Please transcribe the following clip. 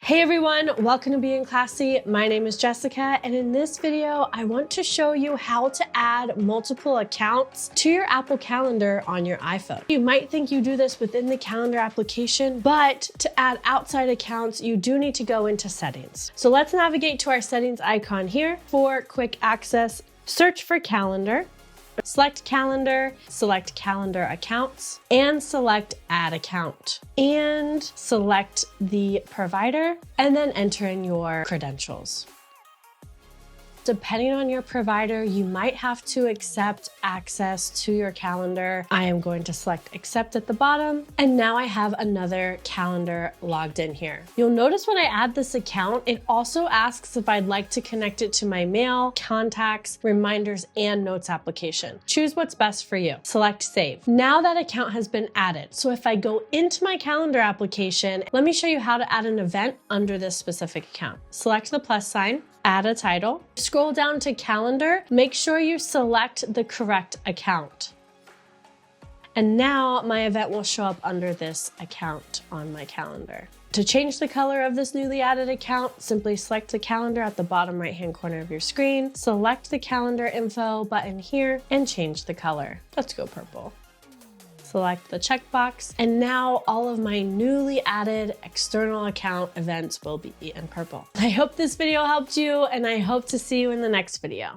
Hey everyone, welcome to Being Classy. My name is Jessica, and in this video, I want to show you how to add multiple accounts to your Apple Calendar on your iPhone. You might think you do this within the calendar application, but to add outside accounts, you do need to go into settings. So let's navigate to our settings icon here. For quick access, search for calendar. Select calendar, select calendar accounts, and select add account. And select the provider, and then enter in your credentials. Depending on your provider, you might have to accept access to your calendar. I am going to select accept at the bottom, and now I have another calendar logged in here. You'll notice when I add this account, it also asks if I'd like to connect it to my mail, contacts, reminders, and notes application. Choose what's best for you. Select save. Now that account has been added. So if I go into my calendar application, let me show you how to add an event under this specific account. Select the plus sign. Add a title. Scroll down to calendar. Make sure you select the correct account. And now my event will show up under this account on my calendar. To change the color of this newly added account, simply select the calendar at the bottom right-hand corner of your screen. Select the calendar info button here and change the color. Let's go purple. Select the checkbox, and now all of my newly added external account events will be in purple. I hope this video helped you, and I hope to see you in the next video.